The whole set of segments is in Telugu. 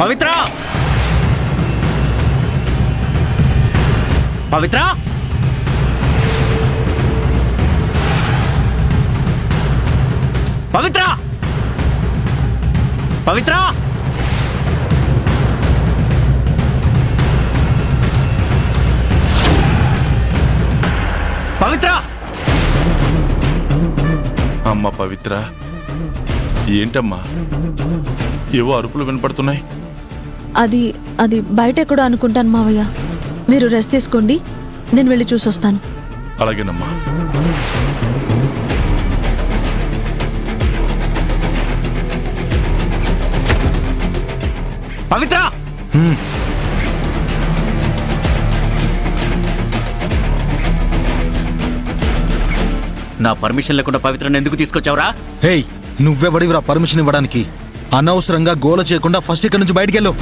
పవిత్ర పవిత్ర పవిత్ర పవిత్ర పవిత్ర అమ్మ పవిత్ర, ఏంటమ్మా ఏవో అరుపులు వినపడుతున్నాయి? అది అది బయట ఎక్కడో అనుకుంటాను మావయ్య. మీరు రెస్ట్ తీసుకోండి, నేను వెళ్ళి చూసొస్తాను. అలాగేనమ్మా. పవిత్ర నా పర్మిషన్ లేకుండా పవిత్రను ఎందుకు తీసుకొచ్చావురా? హేయ్, నువ్వెవడివిరా పర్మిషన్ ఇవ్వడానికి? అనవసరంగా గోల చేయకుండా ఫస్ట్ ఇక్కడ నుంచి బయటికెళ్ళు.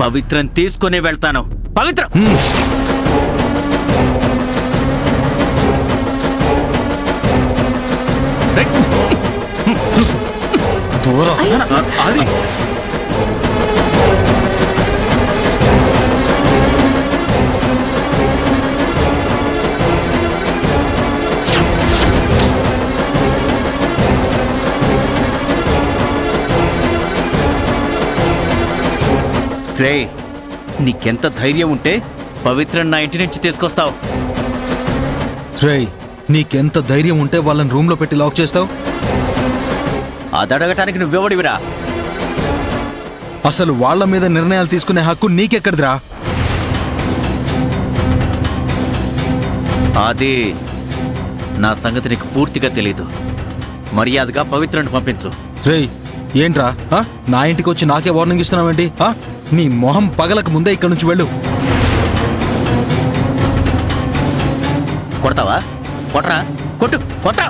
పవిత్రను తీసుకునే వెళ్తాను. పవిత్ర అది రే, నీకెంత ధైర్యం ఉంటే పవిత్రను నా ఇంటి నుంచి తీసుకొస్తావు? రేయ్, నీకెంత ధైర్యం ఉంటే వాళ్ళని రూమ్ లో పెట్టి లాక్ చేస్తావు? అదడగటానికి నువ్వెవడివిరా? అసలు వాళ్ళ మీద నిర్ణయాలు తీసుకునే హక్కు నీకెక్కడిదిరా? అది నా సంగతి నీకు పూర్తిగా తెలీదు. మర్యాదగా పవిత్రను పంపించు. రేయ్, ఏంట్రా నా ఇంటికి వచ్చి నాకే వార్నింగ్ ఇస్తున్నావేంటి? నీ మొహం పగలకు ముందే ఇక్కడ నుంచి వెళ్ళు. కొడతావా? కొట్రా, కొట్టు, కొట్టా.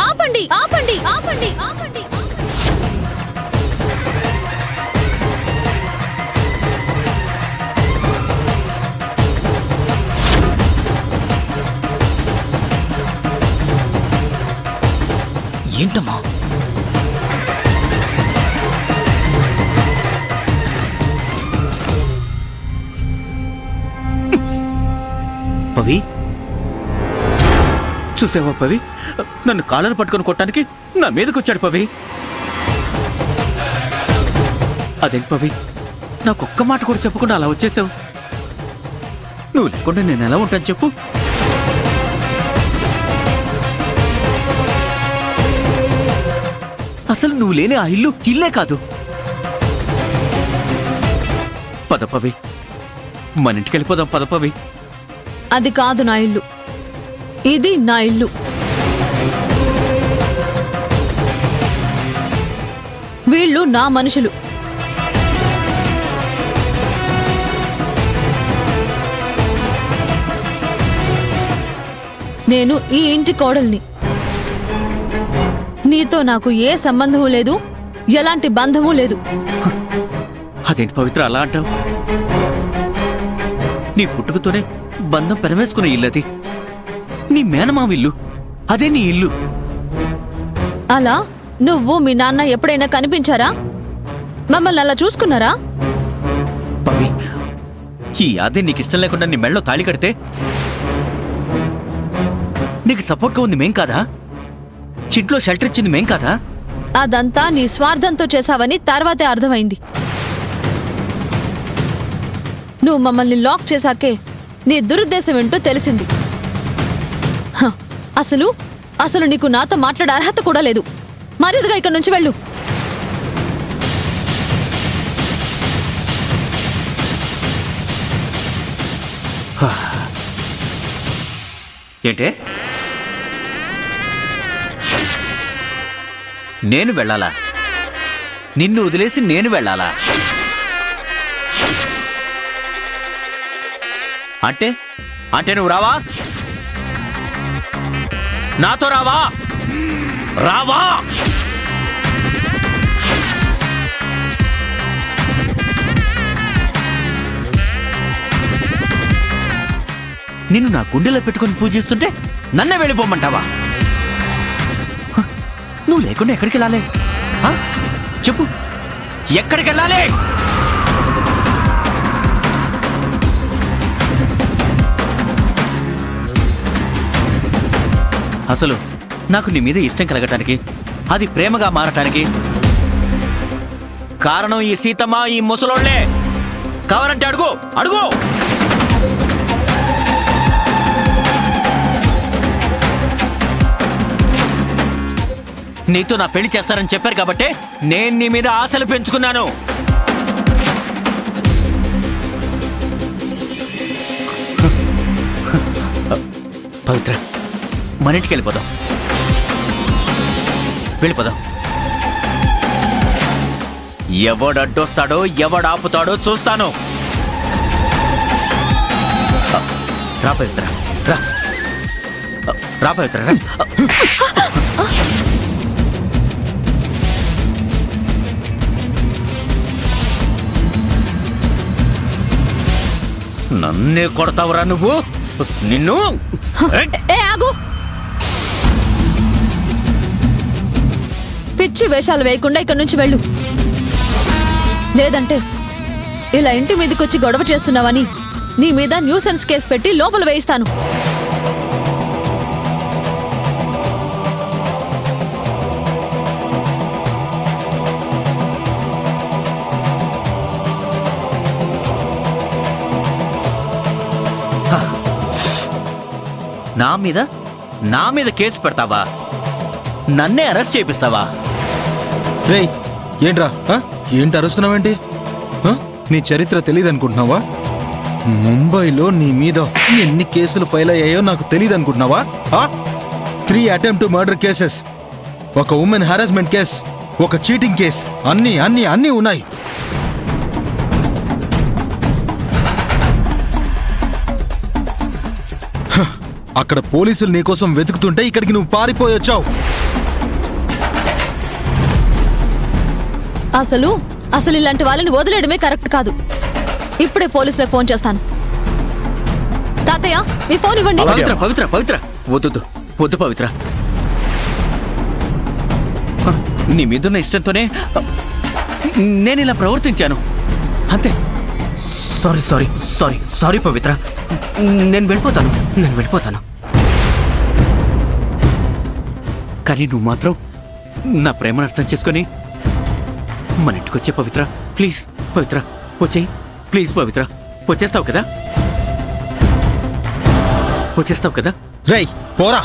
ఆపండి ఆపండి ఆపండి ఆపండి. ఏంటమ్మా? పవి, చూసావా పవి? నన్ను కాలర్ పట్టుకొని కొట్టడానికి నా మీదకి వచ్చాడు పవి. అదేంటి పవి, నాకొక్క మాట కూడా చెప్పకుండా అలా వచ్చేసావు? నువ్వు లేకుండా నేను ఎలా ఉంటాను చెప్పు? అసలు నువ్వు లేని ఆ ఇల్లు ఇల్లే కాదు. పద పవి, మన ఇంటికి వెళ్ళిపోదాం. పద పవి. అది కాదు నా ఇల్లు, ఇది నా ఇల్లు. వీళ్ళు నా మనుషులు. నేను ఈ ఇంటి కోడల్ని. నీతో నాకు ఏ సంబంధము లేదు, ఎలాంటి బంధము లేదు. అదేంటి పవిత్ర అలా అంటావు? నీ పుట్టుకతోనే బంధం పెనవేసుకునే ఇల్లది. నీ మేనమామ ఇల్లు, అదే నీ ఇల్లు. అలా నువ్వు మీ నాన్న ఎప్పుడైనా కనిపించారా? మమ్మల్ని అలా చూసుకున్నారా? పవి, ఈ ఆది నీకు ఇష్టం లేకుండా నీ మెళ్ళలో తాళి కడితే నీకు సపోర్ట్గా ఉంది మేం కాదా? ఇంట్లో షెల్టర్ ఇచ్చింది మేం కాదా? అదంతా నీ స్వార్థంతో చేశావని తర్వాతే అర్థమైంది. నువ్వు మమ్మల్ని లాక్ చేశాకే నీ దురుద్దేశం ఏంటో తెలిసింది. అసలు అసలు నీకు నాతో మాట్లాడే అర్హత కూడా లేదు. మర్యాదగా ఇక్కడి నుంచి వెళ్ళు. ఏంటే, నేను వెళ్ళాలా? నిన్ను వదిలేసి నేను వెళ్ళాలా? అంటే అంటే నువ్వు రావా? నాతో రావా? రావా? నిన్ను నా గుండెలో పెట్టుకుని పూజిస్తుంటే నన్నే వెళ్ళిపోమంటావా? నువ్వు లేకుండా ఎక్కడికి వెళ్ళాలి? చెప్పు ఎక్కడికి వెళ్ళాలి? అసలు నాకు నీ మీద ఇష్టం కలగటానికి, అది ప్రేమగా మారటానికి కారణం ఈ సీతమ్మ, ఈ ముసలోళ్లే. కావాలంటే అడుగు అడుగు. నీతో నా పెళ్లి చేస్తారని చెప్పారు కాబట్టి నేను నీ మీద ఆశలు పెంచుకున్నాను. పవిత్ర, మన ఇంటికి వెళ్ళిపోదాం. వెళ్ళిపోదాం. ఎవడు అడ్డొస్తాడో ఎవడు ఆపుతాడో చూస్తాను. రా పవిత్ర, రా. రా పవిత్ర, రా. నన్నే కొడతావురా నువ్వు? నిన్ను ఏ ఆగు. పిచ్చి వేషాలు వేయకుండా ఇక్కడి నుంచి వెళ్ళు. లేదంటే ఇలా ఇంటి మీదకొచ్చి గొడవ చేస్తున్నావని నీ మీద న్యూసెన్స్ కేసు పెట్టి లోపల వేయిస్తాను. నా మీద కేసు పెడతావా? నన్నే అరెస్ట్ చేపిస్తావా? రేయ్, ఏంట్రా? ఏంటి అరుస్తున్నావేంటి? నీ చరిత్ర తెలియదు అనుకుంటున్నావా? ముంబైలో నీ మీద ఎన్ని కేసులు ఫైల్ అయ్యాయో నాకు తెలియదు అనుకుంటున్నావా? 3 అటెంప్ట్ మర్డర్ కేసెస్, ఒక ఉమెన్ హారాస్మెంట్ కేస్, ఒక చీటింగ్ కేస్, అన్నీ అన్నీ అన్నీ ఉన్నాయి. అక్కడ పోలీసులు నీకోసం వెతుకుతుంటే ఇక్కడికి నువ్వు పారిపోయొచ్చావు. అసలు ఇలాంటి వాళ్ళని వదిలేయడమే కరెక్ట్ కాదు. ఇప్పుడే పోలీసులకు ఫోన్ చేస్తాను. తాతయ్య, మీ ఫోన్ ఇవ్వండి. పవిత్ర పవిత్ర పవిత్ర, వద్దు వద్దు పవిత్ర. నీ మీదున్న ఇష్టంతోనే నేను ఇలా ప్రవర్తించాను, అంతే. సారీ సారీ సారీ సారీ పవిత్ర. నేను వెళ్ళిపోతాను. కానీ నువ్వు మాత్రం నా ప్రేమను అర్థం చేసుకొని మన ఇంటికి వచ్చే పవిత్ర. ప్లీజ్ పవిత్ర, వచ్చేయి. ప్లీజ్ పవిత్ర, వచ్చేస్తావు కదా? రేయ్, పోరా.